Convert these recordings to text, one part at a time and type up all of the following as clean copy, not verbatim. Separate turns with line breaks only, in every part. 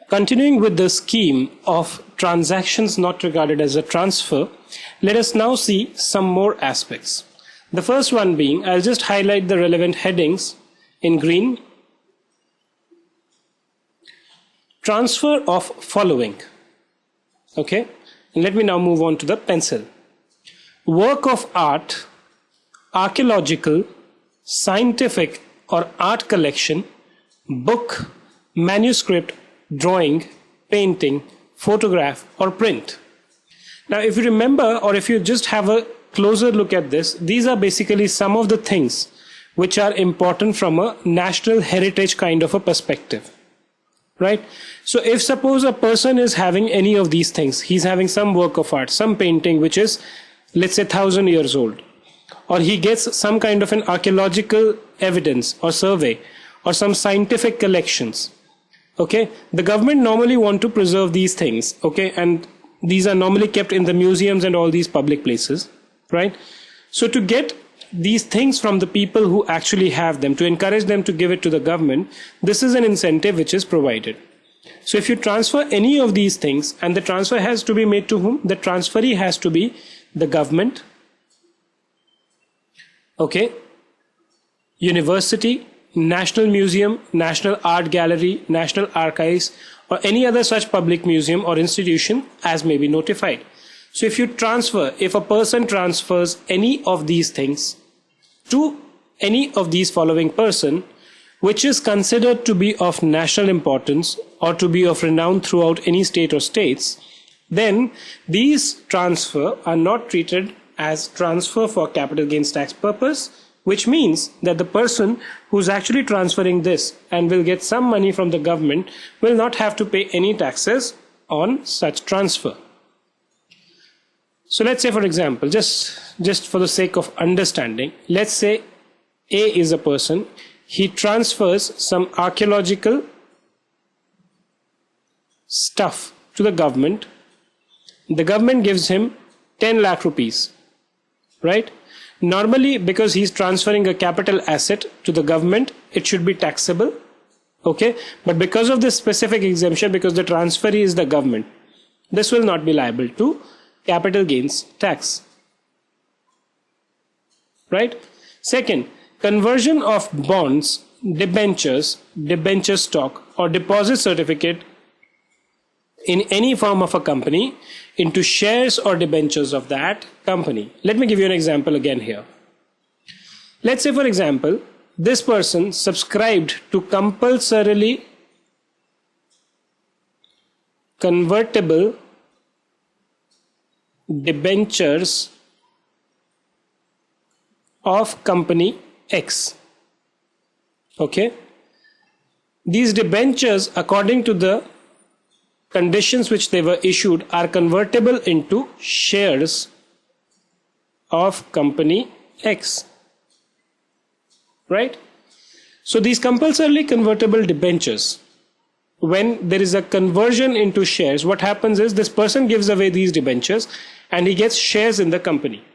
Continuing with the scheme of transactions not regarded as a transfer, let us now see some more aspects. The first one being, I'll just highlight the relevant headings in green. Transfer of following. Okay, and let me now move on to the pencil. Work of art, archaeological, scientific or art collection, book, manuscript, drawing, painting, photograph or print. Now if you remember, or if you just have a closer look at this, these are basically some of the things which are important from a national heritage kind of a perspective, right? So if suppose a person is having any of these things, he's having some work of art, some painting which is, let's say, 1,000 years old, or he gets some kind of an archaeological evidence or survey or some scientific collections. Okay, the government normally want to preserve these things, okay, and these are normally kept in the museums and all these public places, right? So to get these things from the people who actually have them, to encourage them to give it to the government, this is an incentive which is provided. So if you transfer any of these things, and the transfer has to be made to whom? The transferee has to be the government, okay, university, National Museum, National Art Gallery, National Archives, or any other such public museum or institution as may be notified. So if a person transfers any of these things to any of these following person, which is considered to be of national importance or to be of renown throughout any state or states, then these transfer are not treated as transfer for capital gains tax purpose, which means that the person who's actually transferring this and will get some money from the government will not have to pay any taxes on such transfer. So let's say, for example, just for the sake of understanding, let's say A is a person, he transfers some archaeological stuff to the government gives him 10 lakh rupees, right? Normally, because he's transferring a capital asset to the government, it should be taxable, okay? But because of this specific exemption, because the transferee is the government, this will not be liable to capital gains tax, right? Second, conversion of bonds, debentures, debenture stock or deposit certificate in any form of a company into shares or debentures of that company. Let me give you an example again here. Let's say, for example, this person subscribed to compulsorily convertible debentures of company X. Okay, these debentures, according to the conditions which they were issued, are convertible into shares of company X, right? So these compulsorily convertible debentures, when there is a conversion into shares, what happens is this person gives away these debentures and he gets shares in the company,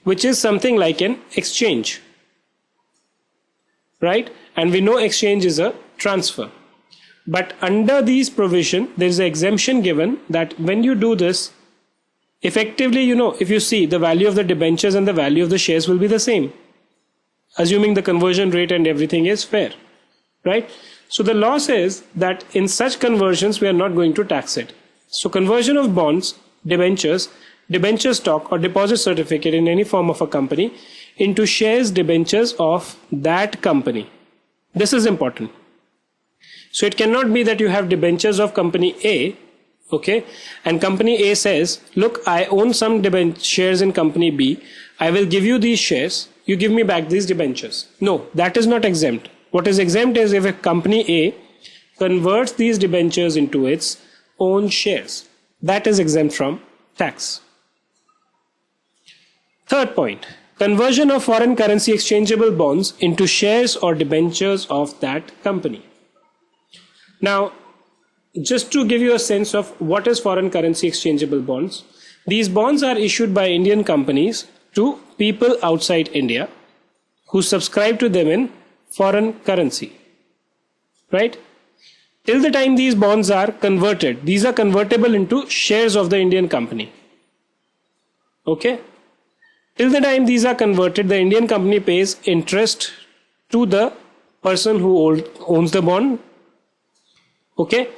which is something like an exchange, right? And we know exchange is a transfer. But under these provision, there is an exemption given that when you do this, effectively, if you see, the value of the debentures and the value of the shares will be the same, assuming the conversion rate and everything is fair, right? So the law says that in such conversions, we are not going to tax it. So conversion of bonds, debentures, debenture stock or deposit certificate in any form of a company into shares, debentures of that company. This is important. So it cannot be that you have debentures of company A, okay, and company A says, look, I own some shares in company B. I will give you these shares. You give me back these debentures. No, that is not exempt. What is exempt is if a company A converts these debentures into its own shares. That is exempt from tax. Third point, conversion of foreign currency exchangeable bonds into shares or debentures of that company. Now, just to give you a sense of what is foreign currency exchangeable bonds, these bonds are issued by Indian companies to people outside India who subscribe to them in foreign currency, right? till the time these bonds are converted, these are convertible into shares of the Indian company. Okay. Till the time these are converted, the Indian company pays interest to the person who owns the bond. Okay.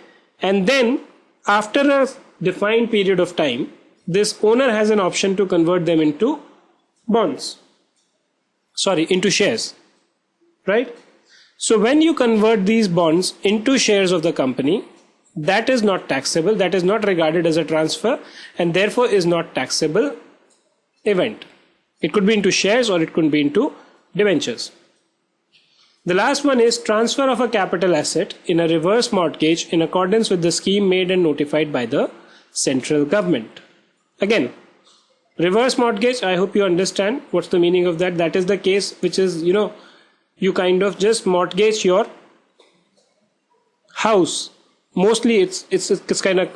And then after a defined period of time, this owner has an option to convert them into into shares, right? So when you convert these bonds into shares of the company, that is not taxable, that is not regarded as a transfer, and therefore is not taxable event. It could be into shares or it could be into debentures. The last one is transfer of a capital asset in a reverse mortgage in accordance with the scheme made and notified by the central government. Again, reverse mortgage, I hope you understand what's the meaning of that. That is the case which is, you kind of just mortgage your house. Mostly it's kind of,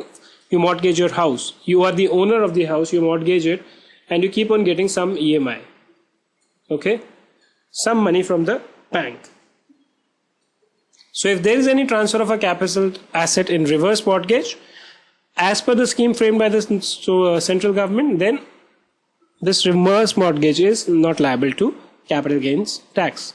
you mortgage your house. You are the owner of the house, you mortgage it, and you keep on getting some EMI. Okay? Some money from the bank. So if there is any transfer of a capital asset in reverse mortgage, as per the scheme framed by the central government, then this reverse mortgage is not liable to capital gains tax.